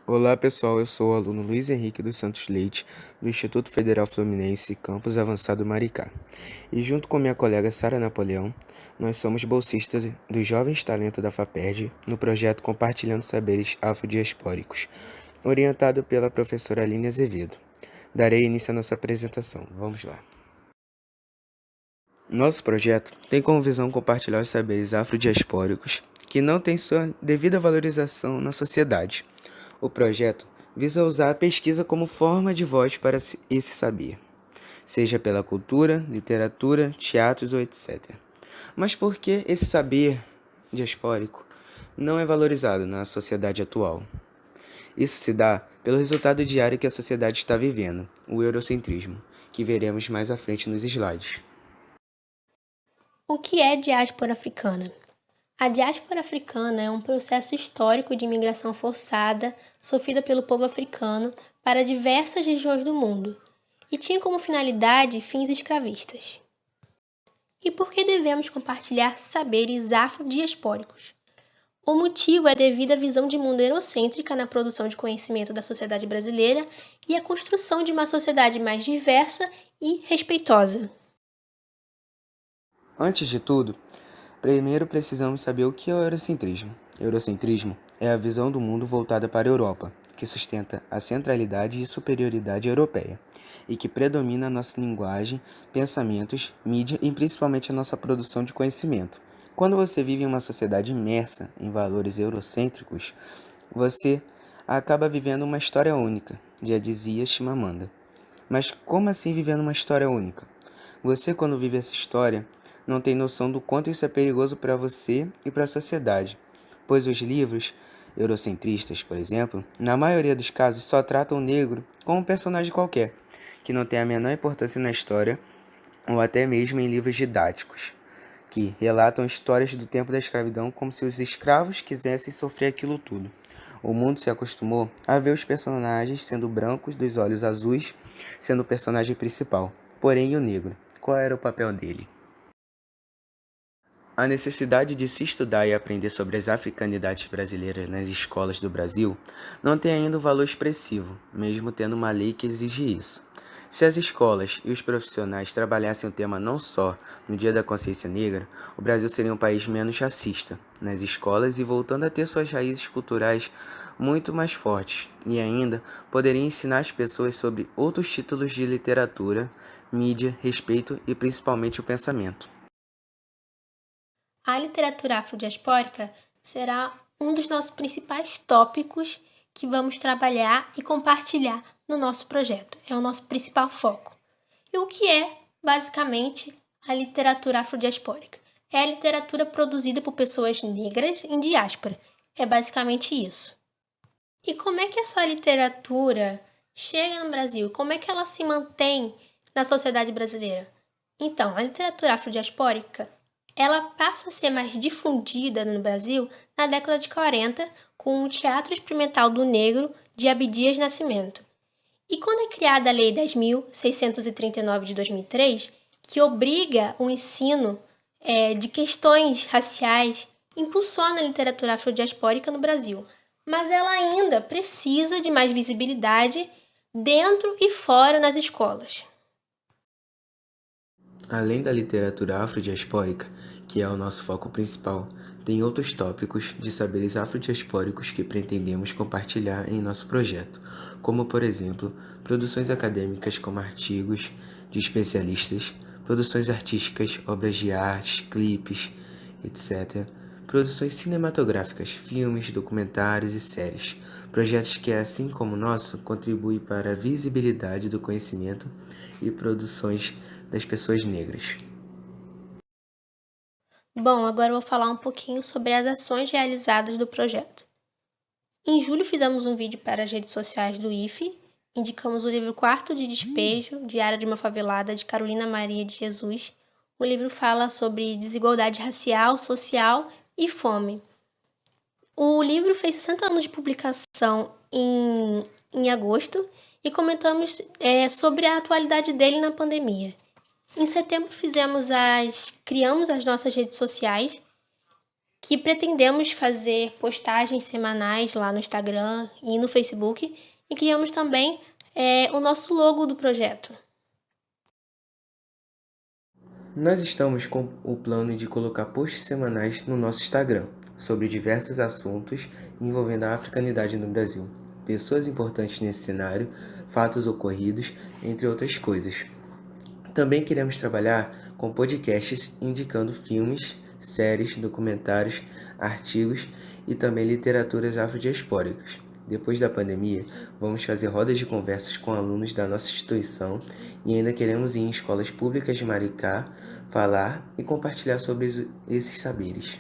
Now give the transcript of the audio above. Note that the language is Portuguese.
Olá pessoal, eu sou o aluno Luiz Henrique dos Santos Leite, do Instituto Federal Fluminense, Campus Avançado Maricá. E junto com minha colega Sara Napoleão, nós somos bolsistas dos Jovens Talentos da FAPERJ no projeto Compartilhando Saberes Afrodiaspóricos, orientado pela professora Aline Azevedo. Darei início à nossa apresentação. Vamos lá. Nosso projeto tem como visão compartilhar os saberes afrodiaspóricos que não têm sua devida valorização na sociedade. O projeto visa usar a pesquisa como forma de voz para esse saber, seja pela cultura, literatura, teatros ou etc. Mas por que esse saber diaspórico não é valorizado na sociedade atual? Isso se dá pelo resultado diário que a sociedade está vivendo, o eurocentrismo, que veremos mais à frente nos slides. O que é diáspora africana? A diáspora africana é um processo histórico de imigração forçada sofrida pelo povo africano para diversas regiões do mundo e tinha como finalidade fins escravistas. E por que devemos compartilhar saberes afrodiaspóricos? O motivo é devido à visão de mundo eurocêntrica na produção de conhecimento da sociedade brasileira e à construção de uma sociedade mais diversa e respeitosa. Antes de tudo, primeiro precisamos saber o que é o eurocentrismo. Eurocentrismo é a visão do mundo voltada para a Europa, que sustenta a centralidade e superioridade europeia, e que predomina a nossa linguagem, pensamentos, mídia e principalmente a nossa produção de conhecimento. Quando você vive em uma sociedade imersa em valores eurocêntricos, você acaba vivendo uma história única, já dizia Chimamanda. Mas como assim vivendo uma história única? Você, quando vive essa história, não tem noção do quanto isso é perigoso para você e para a sociedade, pois os livros eurocentristas, por exemplo, na maioria dos casos só tratam o negro como um personagem qualquer, que não tem a menor importância na história, ou até mesmo em livros didáticos, que relatam histórias do tempo da escravidão como se os escravos quisessem sofrer aquilo tudo. O mundo se acostumou a ver os personagens sendo brancos, dos olhos azuis, sendo o personagem principal. Porém, o negro, qual era o papel dele? A necessidade de se estudar e aprender sobre as africanidades brasileiras nas escolas do Brasil não tem ainda um valor expressivo, mesmo tendo uma lei que exige isso. Se as escolas e os profissionais trabalhassem o tema não só no Dia da Consciência Negra, o Brasil seria um país menos racista nas escolas e voltando a ter suas raízes culturais muito mais fortes, e ainda poderia ensinar as pessoas sobre outros títulos de literatura, mídia, respeito e principalmente o pensamento. A literatura afrodiaspórica será um dos nossos principais tópicos que vamos trabalhar e compartilhar no nosso projeto. É o nosso principal foco. E o que é, basicamente, a literatura afrodiaspórica? É a literatura produzida por pessoas negras em diáspora. É basicamente isso. E como é que essa literatura chega no Brasil? Como é que ela se mantém na sociedade brasileira? Então, a literatura afrodiaspórica ela passa a ser mais difundida no Brasil na década de 40 com o Teatro Experimental do Negro de Abdias Nascimento. E quando é criada a Lei 10.639 de 2003, que obriga o ensino de questões raciais, impulsiona a literatura afrodiaspórica no Brasil, mas ela ainda precisa de mais visibilidade dentro e fora nas escolas. Além da literatura afrodiaspórica, que é o nosso foco principal, tem outros tópicos de saberes afrodiaspóricos que pretendemos compartilhar em nosso projeto, como, por exemplo, produções acadêmicas como artigos de especialistas, produções artísticas, obras de arte, clipes, etc., produções cinematográficas, filmes, documentários e séries, projetos que, assim como o nosso, contribuem para a visibilidade do conhecimento e produções das pessoas negras. Bom, agora eu vou falar um pouquinho sobre as ações realizadas do projeto. Em julho fizemos um vídeo para as redes sociais do IFE, indicamos o livro Quarto de Despejo, Diário de uma Favelada, de Carolina Maria de Jesus. O livro fala sobre desigualdade racial, social e fome. O livro fez 60 anos de publicação em agosto e comentamos sobre a atualidade dele na pandemia. Em setembro criamos as nossas redes sociais que pretendemos fazer postagens semanais lá no Instagram e no Facebook, e criamos também o nosso logo do projeto. Nós estamos com o plano de colocar posts semanais no nosso Instagram sobre diversos assuntos envolvendo a africanidade no Brasil, pessoas importantes nesse cenário, fatos ocorridos, entre outras coisas. Também queremos trabalhar com podcasts indicando filmes, séries, documentários, artigos e também literaturas afrodiaspóricas. Depois da pandemia, vamos fazer rodas de conversas com alunos da nossa instituição e ainda queremos ir em escolas públicas de Maricá, falar e compartilhar sobre esses saberes.